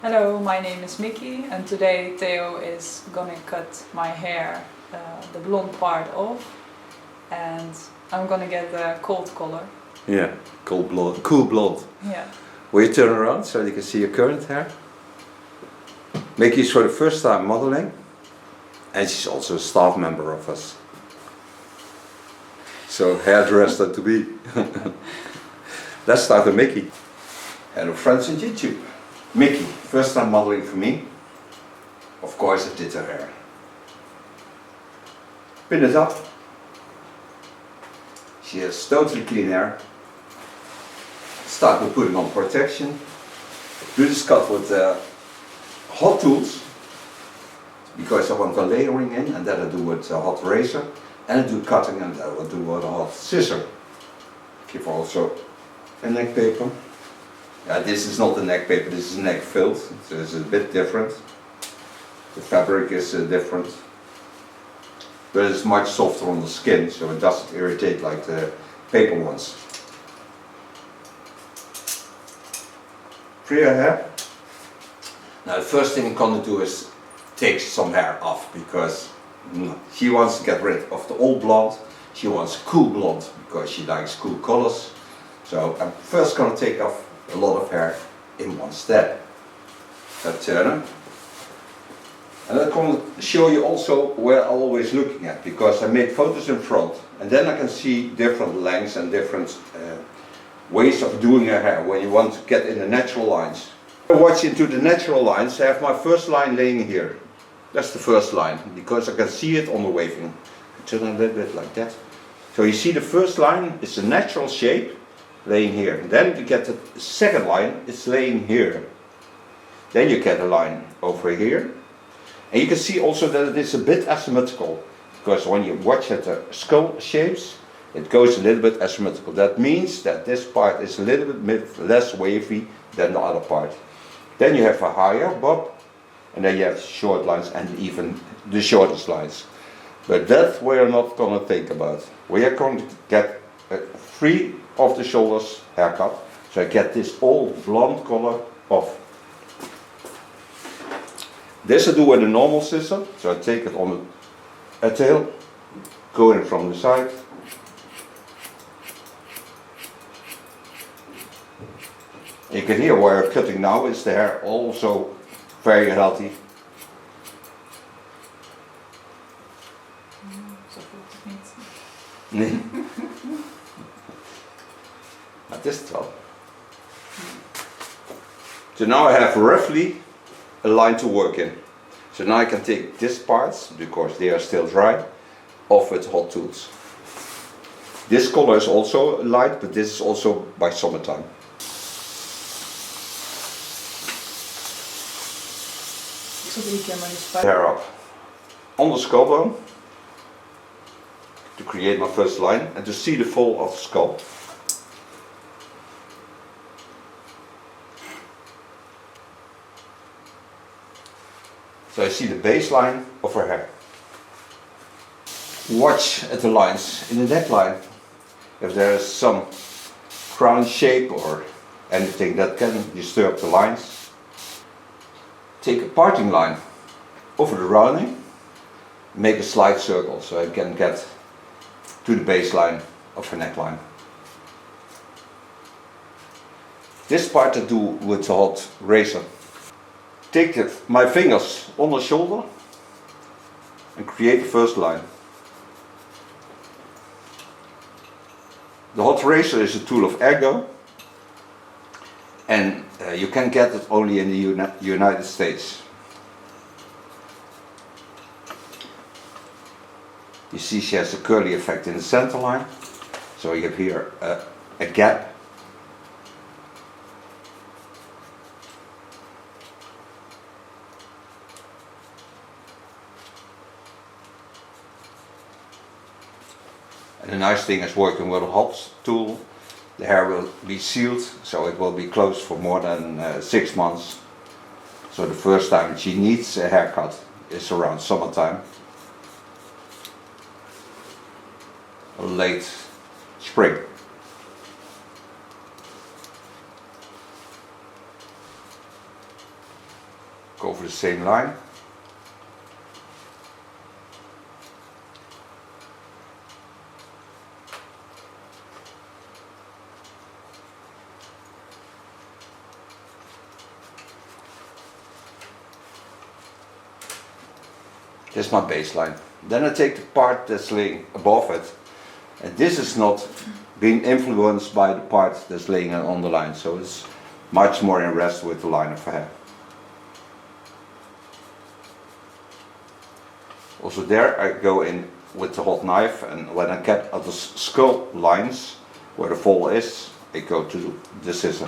Hello, my name is Micki and today Theo is gonna cut my hair, the blonde part off, and I'm gonna get the cold color. Yeah, cool blonde. Yeah. Will you turn around so you can see your current hair? Micki is for the first time modeling, and she's also a staff member of us. So hairdresser to be. Let's start with Micki. Hello friends on YouTube. Micki, first time modeling for me. Of course I did her hair. Pin it up. She has totally clean hair. Start with putting on protection. Do this cut with hot tools, because I want the layering in, and then I do with a hot razor, and I do cutting, and I will do with a hot scissor. Give also a neck paper. This is not a neck paper, this is neck filled, so it's a bit different. The fabric is different, but it's much softer on the skin, so it doesn't irritate like the paper ones. Free her hair. Now the first thing I'm gonna do is take some hair off, because she wants to get rid of the old blonde. She wants cool blonde because she likes cool colors. So I'm first gonna take off a lot of hair in one step. I turn her. And I'm going to show you also where I'm always looking at, because I make photos in front, and then I can see different lengths and different ways of doing her hair when you want to get in the natural lines. I watch into the natural lines. I have my first line laying here. That's the first line, because I can see it on the waving. I turn a little bit like that. So you see the first line is a natural shape laying here. And then you get the second line, it's laying here. Then you get a line over here. And you can see also that it is a bit asymmetrical, because when you watch at the skull shapes, it goes a little bit asymmetrical. That means that this part is a little bit less wavy than the other part. Then you have a higher bob, and then you have short lines and even the shortest lines. But that we are not going to think about. We are going to get a free of the shoulders haircut, so I get this old blonde color off. This I do with a normal scissor, so I take it on a tail, go in from the side. You can hear where I'm cutting now is the hair also very healthy. At this top. So now I have roughly a line to work in. So now I can take these parts, because they are still dry, off with hot tools. This color is also light, but this is also by summertime. Hair up on the skull bone to create my first line and to see the fall of the skull. So I see the baseline of her hair. Watch at the lines in the neckline. If there is some crown shape or anything that can disturb the lines, take a parting line over the rounding, make a slight circle so I can get to the baseline of her neckline. This part I do with the hot razor. Take my fingers on the shoulder and create the first line. The hot razor is a tool of Ergo, and you can get it only in the United States. You see she has a curly effect in the center line, so you have here a gap. And the nice thing is working with a hot tool, the hair will be sealed, so it will be closed for more than 6 months. So the first time she needs a haircut is around summertime, or late spring. Go over the same line. This is my baseline. Then I take the part that's laying above it, and this is not being influenced by the part that's laying on the line, so it's much more in rest with the line of hair. Also there I go in with the hot knife, and when I get at the skull lines where the fall is, I go to the scissor.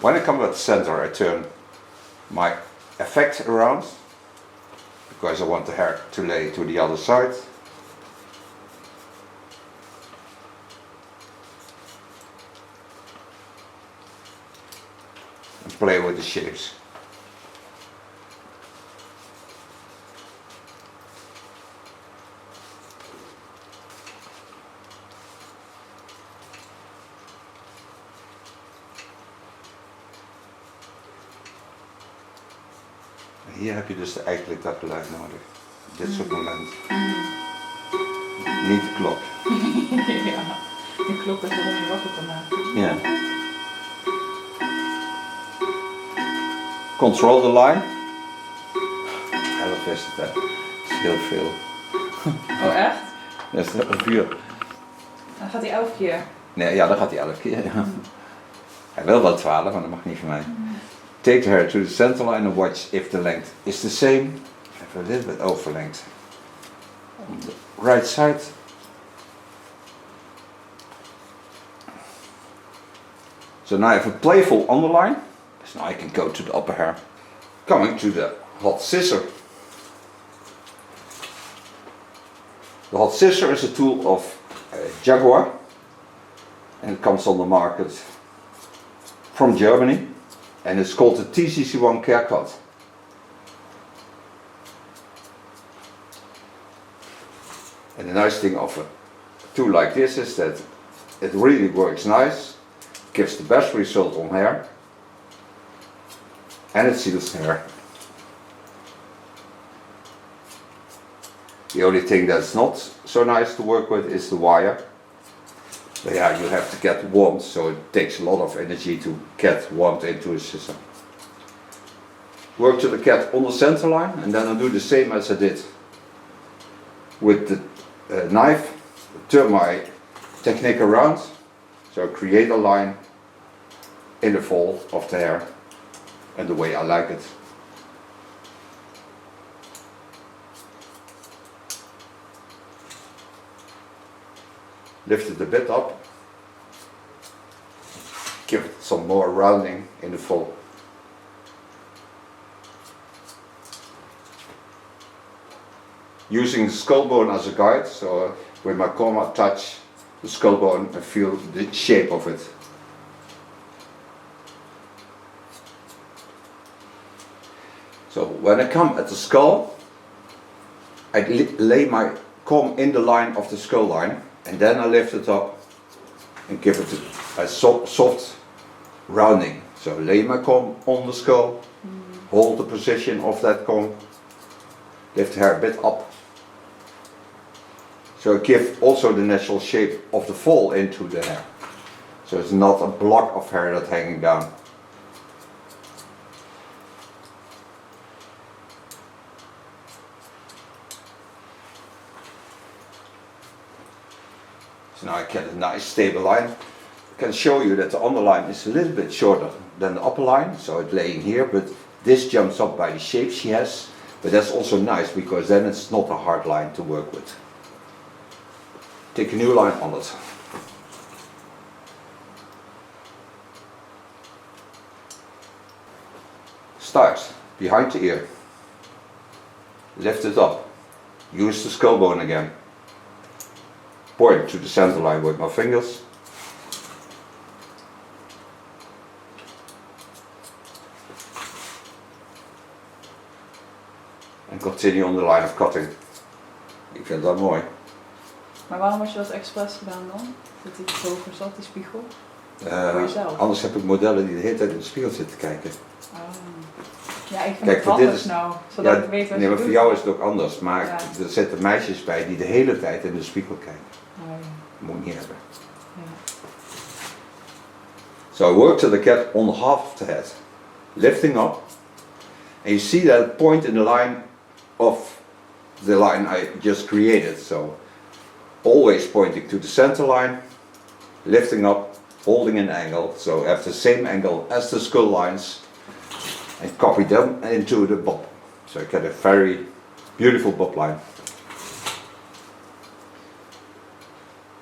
When I come at the center, I turn my effect around because I want the hair to lay to the other side. And play with the shapes. Hier heb je dus eigenlijk dat geluid nodig. Dit soort momenten. Niet de klok. Ja, de klok is om je wakker te maken. Ja. Control the line. 11 is het, hè. Dat is heel veel. Oh echt? Dat is 11 uur. Dan gaat hij 11 keer. Nee, ja, dan gaat hij 11 keer. Ja. Hij wil wel 12, maar dat mag niet van mij. Take the hair to the center line and watch if the length is the same. Have a little bit over length on the right side. So now I have a playful underline. So now I can go to the upper hair. Coming to the hot scissor. The hot scissor is a tool of Jaguar, and it comes on the market from Germany. And it's called the TCC1 Care Cut. And the nice thing of a tool like this is that it really works nice, gives the best result on hair, and it seals hair. The only thing that's not so nice to work with is the wire. But yeah, you have to get warmth, so it takes a lot of energy to get warmth into a scissor. Work till I get on the center line, and then I do the same as I did with the knife. Turn my technique around, so I create a line in the fall of the hair, and the way I like it. Lift it a bit up, give it some more rounding in the fall. Using the skull bone as a guide, so with my comb I touch the skull bone and feel the shape of it. So when I come at the skull, I lay my comb in the line of the skull line, and then I lift it up and give it a soft rounding. So lay my comb on the skull, hold the position of that comb, lift the hair a bit up. So give also the natural shape of the fall into the hair. So it's not a block of hair that's hanging down. So now I get a nice stable line. I can show you that the underline is a little bit shorter than the upper line, so it's laying here, but this jumps up by the shape she has. But that's also nice because then it's not a hard line to work with. Take a new line on it. Start behind the ear. Lift it up. Use the skull bone again. Point to the center line with my fingers. En continue on the line of cutting. Ik vind dat mooi. Maar waarom had je dat expres gedaan dan? Dat hij het hoger zat, die spiegel? Voor jezelf? Anders heb ik modellen die de hele tijd in de spiegel zitten kijken. Oh. Ja, ik vind Kijk, het voor anders dit is- nou, zodat Ja, ik weet wat nee, je maar doet. voor jou is het ook anders. Maar Ja. er zitten meisjes bij die de hele tijd in de spiegel kijken. Oh, ja. Dat moet ik niet hebben. Ja. So I work till I get on half of the head, lifting up, and you see that point in the line of the line I just created. So always pointing to the center line, lifting up, holding an angle, so have the same angle as the skull lines, and copy them into the bob. So you get a very beautiful bob line.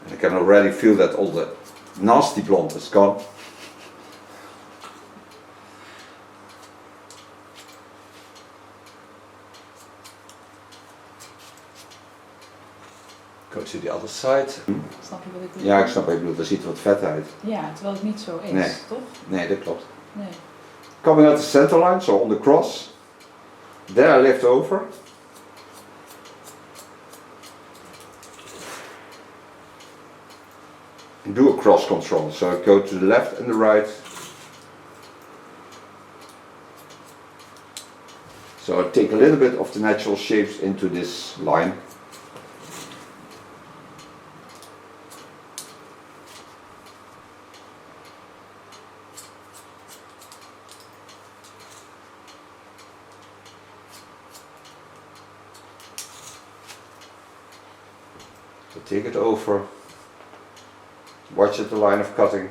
And I can already feel that all the nasty blonde is gone. Go to the other side. Snap je wat ik bedoel? Ja, ik snap wat je bedoelt. Dat ziet er wat vet uit. Ja, terwijl het niet zo is, Nee. toch? Nee, dat klopt. Nee. Coming out the center line, so on the cross. There I lift over. And do a cross control. So I go to the left and the right. So I take a little bit of the natural shapes into this line. So take it over, watch at the line of cutting,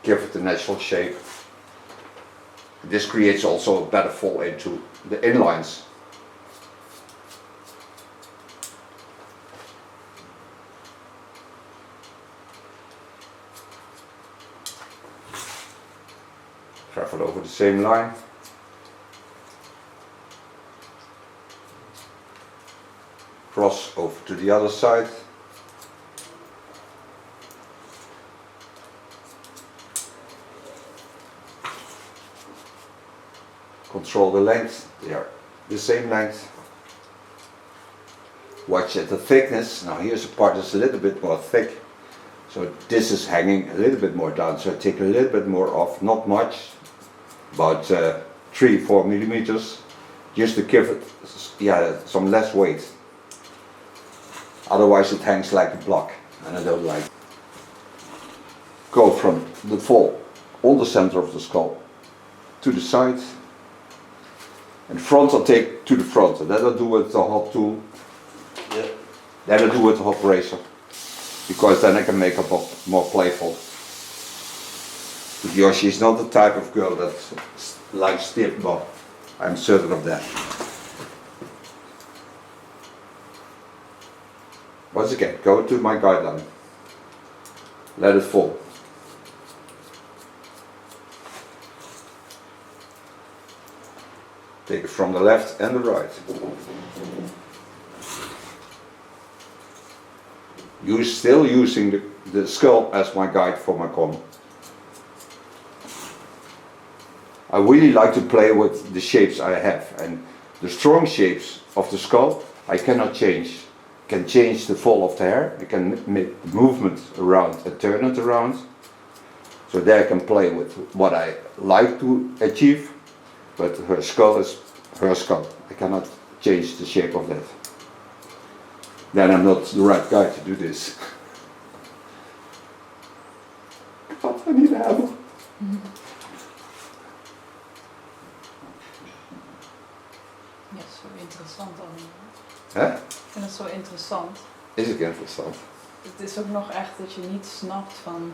give it the natural shape. This creates also a better fall into the inlines. Travel over the same line. Cross over to the other side. Control the length, they are the same length. Watch at the thickness. Now here's a part that's a little bit more thick. So this is hanging a little bit more down. So I take a little bit more off, not much, about 3-4 millimeters, just to give it some less weight. Otherwise it hangs like a block and I don't like it. Go from the fall on the center of the skull to the side. And front I'll take to the front, and then I'll do with the hot tool. Yeah. Then I'll do with the hot razor, because then I can make it more playful. Because she's not the type of girl that likes stiff bob. I'm certain of that. Once again, go to my guideline. Let it fall. Take it from the left and the right. You're still using the skull as my guide for my comb. I really like to play with the shapes I have, and the strong shapes of the skull I cannot change. I can change the fall of the hair, I can make movement around and turn it around. So there I can play with what I like to achieve. But her skull is her skull. I cannot change the shape of that. Then I'm not the right guy to do this. God, I need help. Ja, zo interessant allemaal. Hè? Ik vind het zo interessant. Is het interessant? Het is ook nog echt dat je niet snapt van,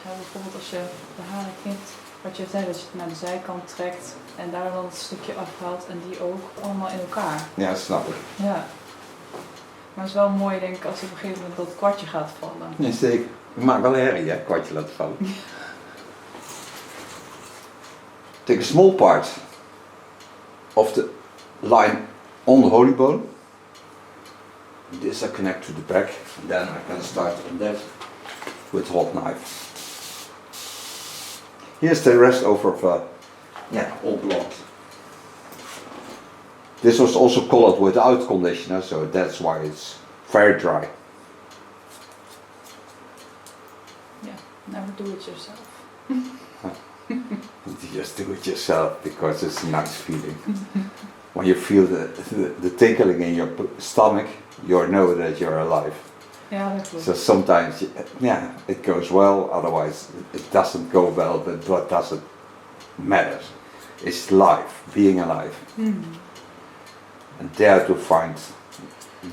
ja, bijvoorbeeld als je de haren knipt, wat je zei, dat je het naar de zijkant trekt en daar dan het stukje afhaalt en die ook allemaal in elkaar. Ja, dat snap ik. Ja. Maar het is wel mooi, denk ik, als op een gegeven moment dat kwartje gaat vallen. Nee, zeker. Ik maak wel herrie, hè, kwartje laten vallen. Take a small part of the line on the holy bone. This I connect to the back, and then I can start on that with hot knife. Here's the rest over of old blonde. This was also colored without conditioner, so that's why it's very dry. Never do it yourself. Just do it yourself because it's a nice feeling. When you feel the tickling in your stomach, you know that you're alive. Yeah, that was. So sometimes, yeah, it goes well, otherwise it doesn't go well, but what doesn't matter. It's life, being alive. And dare to find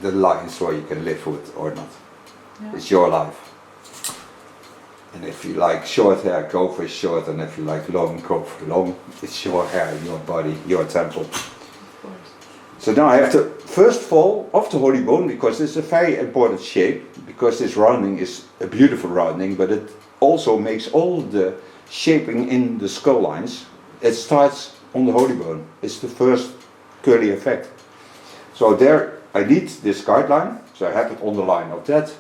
the lines where you can live with or not. Yeah. It's your life. And if you like short hair, go for short, and if you like long, go for long. It's your hair, your body, your temple. Of course. So now I have to first fall off the holy bone, because it's a very important shape, because this rounding is a beautiful rounding, but it also makes all the shaping in the skull lines. It starts on the holy bone. It's the first curly effect. So there I need this guideline, so I have it on the line of that.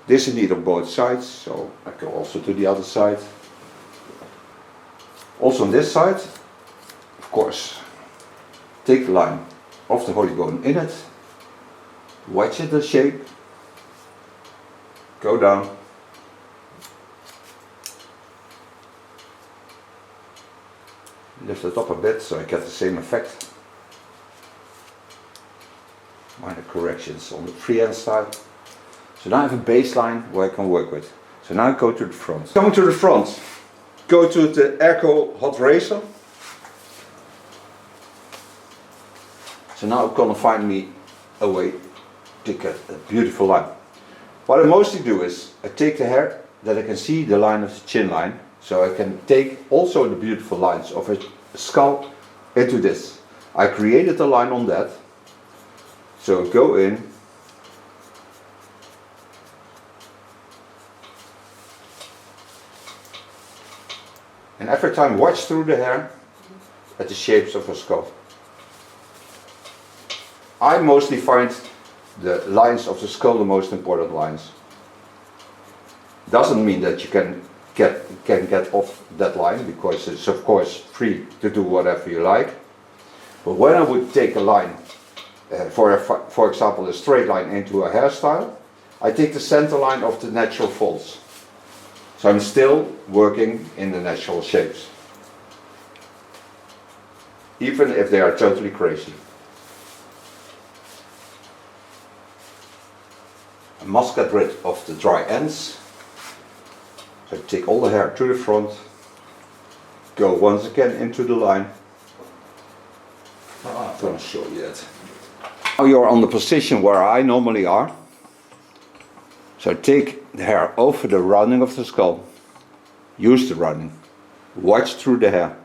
This I need on both sides, so I go also to the other side. Also on this side, of course, take the line of the holy bone in it, watch it the shape, go down, lift it up a bit so I get the same effect. Minor corrections on the freehand side. So now I have a baseline where I can work with. So now I go to the front. Coming to the front, go to the Airco hot razor. So now I'm gonna find me a way to get a beautiful line. What I mostly do is I take the hair that I can see the line of the chin line, so I can take also the beautiful lines of a skull into this. I created a line on that, so go in. And every time watch through the hair at the shapes of a skull. I mostly find the lines of the skull the most important lines. Doesn't mean that you can get off that line, because it's of course free to do whatever you like. But when I would take a line, for example a straight line into a hairstyle, I take the center line of the natural folds. So I'm still working in the natural shapes, even if they are totally crazy. I must get rid of the dry ends. So I take all the hair to the front, go once again into the line. I'm going to show you that. Now you're on the position where I normally are. So take the hair over the rounding of the skull. Use the rounding. Watch through the hair.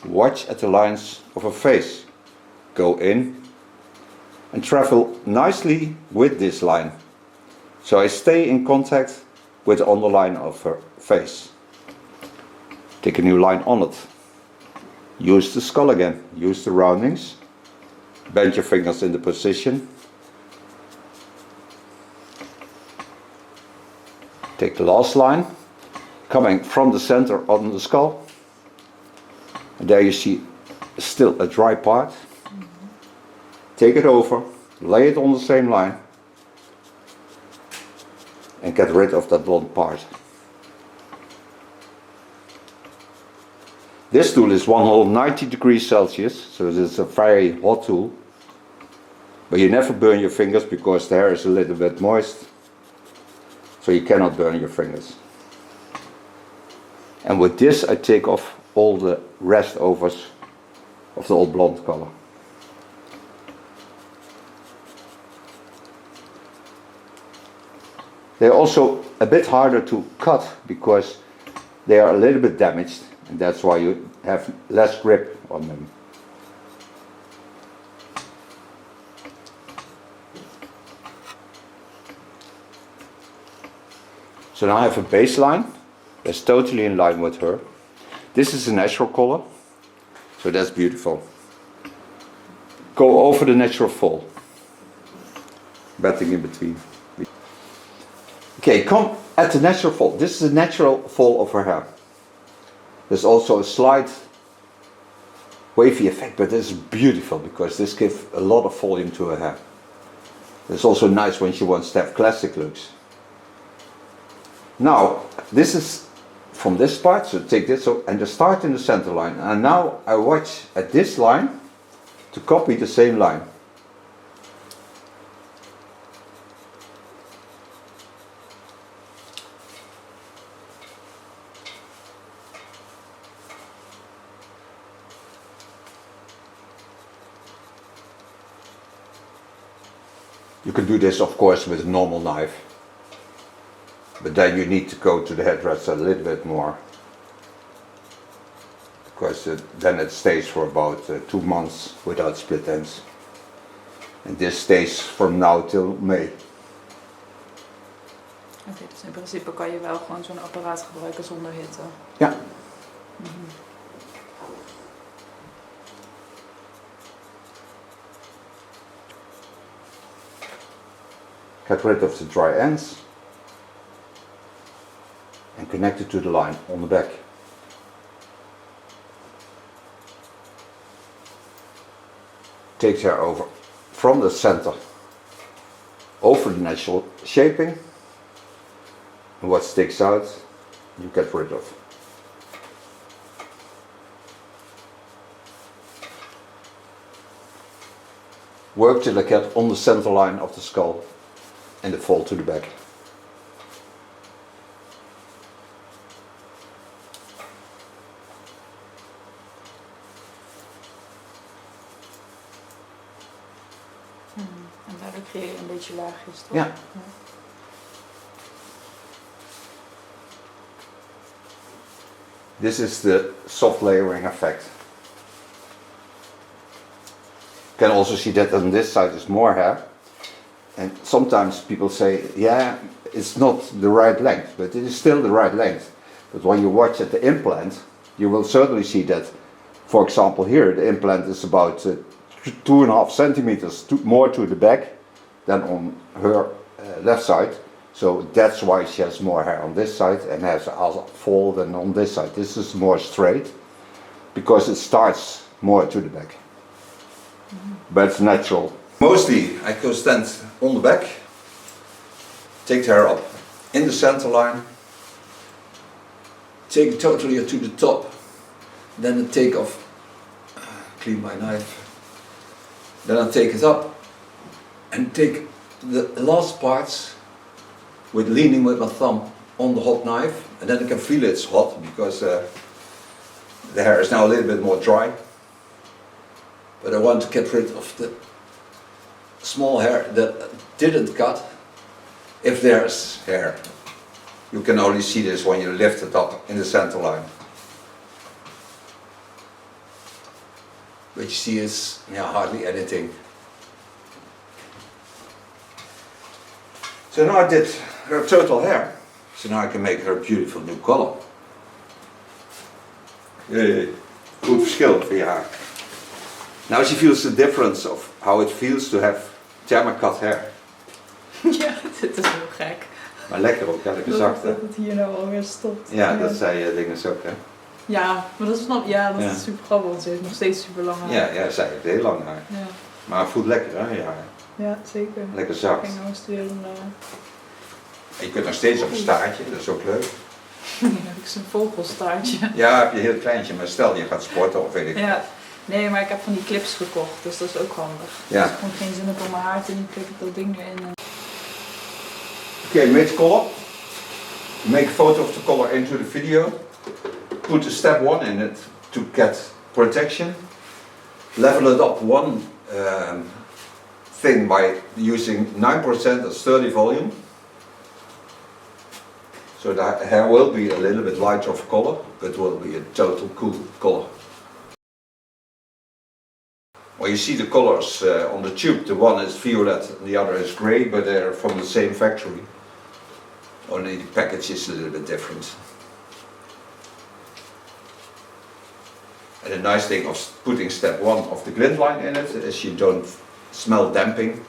Watch at the lines of her face. Go in and travel nicely with this line. So I stay in contact with the underline of her face. Take a new line on it. Use the skull again. Use the roundings. Bend your fingers in the position. Take the last line, coming from the center on the skull. And there you see still a dry part. Take it over, lay it on the same line, and get rid of that blonde part. This tool is 190 degrees Celsius, so it's a very hot tool. But you never burn your fingers because the hair is a little bit moist. So you cannot burn your fingers. And with this I take off all the restovers of the old blonde color. They're also a bit harder to cut because they are a little bit damaged, and that's why you have less grip on them. So now I have a baseline that's totally in line with her. This is a natural color, so that's beautiful. Go over the natural fall. Batting in between. Okay, come at the natural fall. This is a natural fall of her hair. There's also a slight wavy effect, but this is beautiful because this gives a lot of volume to her hair. It's also nice when she wants to have classic looks. Now, this is from this part, so take this and just start in the center line. And now I watch at this line to copy the same line. You can do this of course with a normal knife, but then you need to go to the hairdresser a little bit more, because then it stays for about 2 months without split ends, and this stays from now till May. Oké, dus in principe kan je wel gewoon zo'n apparaat gebruiken zonder hitte. Ja. Get rid of the dry ends and connect it to the line on the back. Take hair over from the center over the natural shaping, and what sticks out you get rid of. Work till I get on the center line of the skull and the fold to the back. En daardoor creëer je een beetje laagjes, toch? Ja. This is the soft layering effect. You can also see that on this side is more hair. And sometimes people say, yeah, it's not the right length, but it is still the right length. But when you watch at the implant, you will certainly see that, for example here, the implant is about 2.5 centimeters more to the back than on her left side. So that's why she has more hair on this side and has a fall than on this side. This is more straight, because it starts more to the back. But it's natural. Mostly I go stand on the back, take the hair up in the center line, take it totally to the top, then I take off, clean my knife, then I take it up and take the last parts with leaning with my thumb on the hot knife, and then I can feel it's hot because the hair is now a little bit more dry, but I want to get rid of the small hair that didn't cut. If there's hair, you can only see this when you lift it up in the center line. What you see is hardly anything. So now I did her total hair, so now I can make her a beautiful new color. Goed verschil voor je haar. Now she feels the difference of how it feels to have thermocut hair. Ja, dit is heel gek. Maar lekker ook, lekker zacht hè? Dat het hier nou alweer stopt. Ja, dat zei dingen zo ook hè? Ja, maar dat snap dat is super grappig, want ze heeft nog steeds super lang haar. Ja, zij heeft heel lang haar. Ja. Maar het voelt lekker hè, je haar. Ja, zeker. Lekker zacht. Ik nou eens weer een... En je kunt nog steeds op een staartje, dat is ook leuk. Dan heb ik zo'n vogelstaartje. Ja, heb je een heel kleintje, maar stel je gaat sporten of weet ik. Ja. Nee, maar ik heb van die clips gekocht, dus dat is ook handig. Ja. Als ik gewoon geen zin heb om mijn haar te doen, klik ik dat ding erin. Okay, made color. Make a photo of the color into the video. Put a step 1 in it to get protection. Level it up one thing by using 9% of sturdy volume. So the hair will be a little bit lighter of color, but will be a total cool color. Well, you see the colors on the tube. The one is violet, the other is grey, but they're from the same factory. Only the package is a little bit different. And the nice thing of putting step 1 of the glint line in it is you don't smell damping.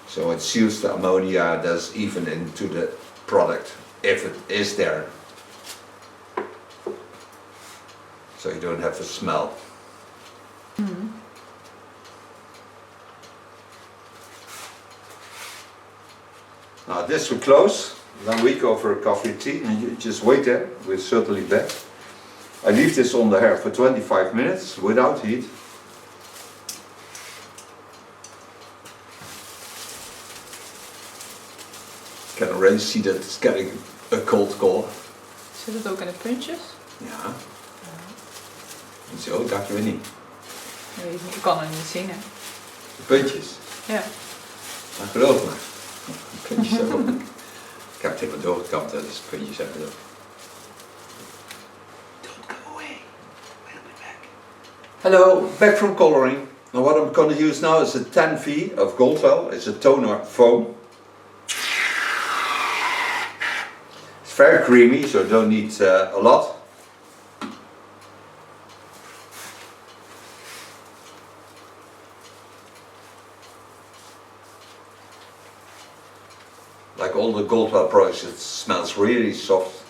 So it seals the ammonia that's even into the product, if it is there. So you don't have a smell. Now this we close. Then we go for a coffee tea and you just wait there, we're certainly back. I leave this on the hair for 25 minutes without heat. Can already see that it's getting a cold color. Zit het ook in de puntjes? Ja. Zo, dacht je weer niet. Nee, ik kan het niet zien hè. De puntjes. Ja. Maar geloof me. De puntjes zijn ook. Ik heb het helemaal doorgekant, dus de puntjes zijn er ook. Don't go away. We'll be back. Hello, back from coloring. Now what I'm going to use now is a 10V of Goldwell. It's a toner foam. It's very creamy, so you don't need a lot. Like all the Goldwell products, it smells really soft.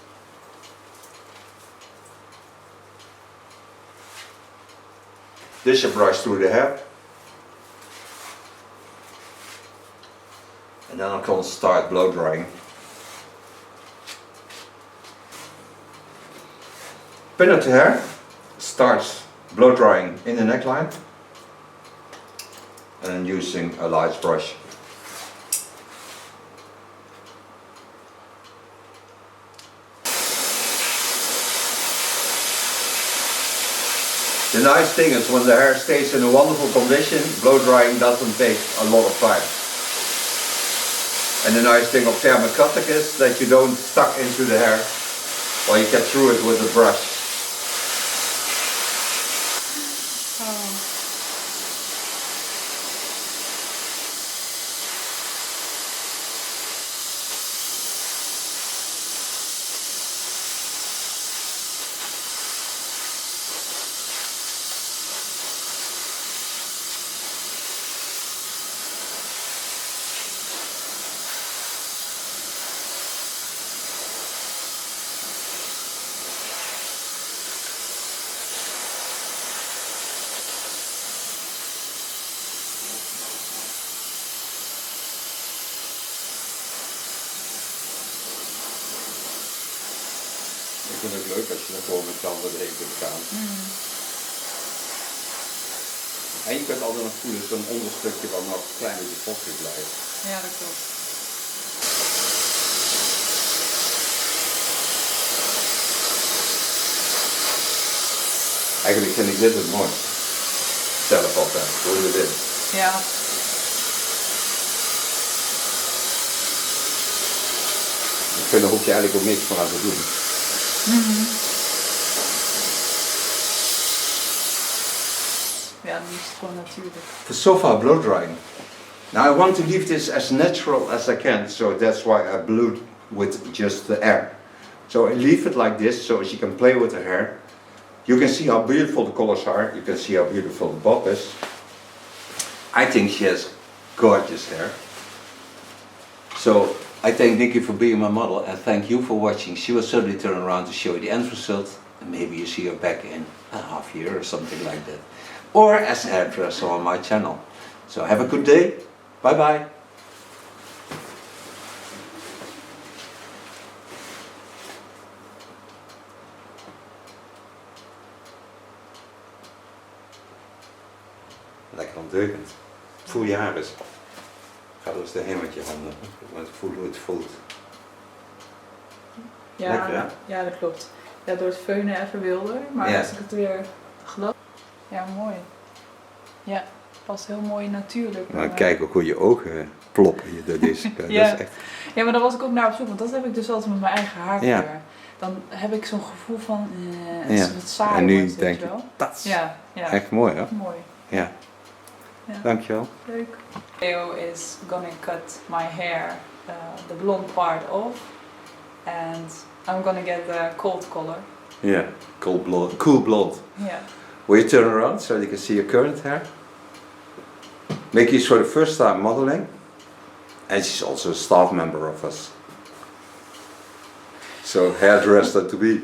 Dish a brush through the hair. And then I'm going to start blow drying. Pin up the hair, starts blow drying in the neckline. And then using a light brush. The nice thing is when the hair stays in a wonderful condition, blow drying doesn't take a lot of time. And the nice thing of thermocotic is that you don't stuck into the hair while you get through it with a brush. Ik vind het leuk als je dan gewoon met je handen erin kunt gaan. En je kunt altijd nog voelen zo'n onderstukje wat nog een klein beetje vochtig blijft. Ja, dat klopt. Eigenlijk vind ik dit het mooiste. Zelf altijd, hoe je dit. Ja. Ik vind er hoef je eigenlijk ook niks meer aan te doen. Ja, dan is het gewoon natuurlijk. For so far blow drying. Now I want to leave this as natural as I can, so that's why I blew with just the air. So I leave it like this, so she can play with her hair. You can see how beautiful the colors are, you can see how beautiful the bob is. I think she has gorgeous hair. So I thank Micki for being my model and thank you for watching. She will certainly turn around to show you the end result and maybe you see her back in a half year or something like that. Or as a hairdresser on my channel. So have a good day. Bye bye. Lekker ondeugend. Voel je haar eens. Ga er eens doorheen met je handen. Voel hoe het voelt. Ja, lekker, hè? Ja, dat klopt. Ja, door het veunen even wilder, maar Ja. als ik het weer glad. Ja, mooi. Ja, past heel mooi natuurlijk. Maar kijk ook hoe je ogen ploppen hier door deze kleur. Ja. Dat is echt... Ja, maar daar was ik ook naar op zoek, want dat heb ik dus altijd met mijn eigen haarkleur. Ja. Dan heb ik zo'n gevoel van, het Ja. is wat saai. En nu wordt, weet denk je je, wel. dat is Ja, ja. echt mooi, hè? Mooi. Ja. Ja. Dankjewel. Leuk. Theo is gonna cut my hair, the blonde part off, and I'm gonna get the cold color. Yeah, cool blonde. Yeah. Will you turn around so you can see your current hair? Micki is for the first time modeling, and she's also a staff member of us. So hairdresser to be.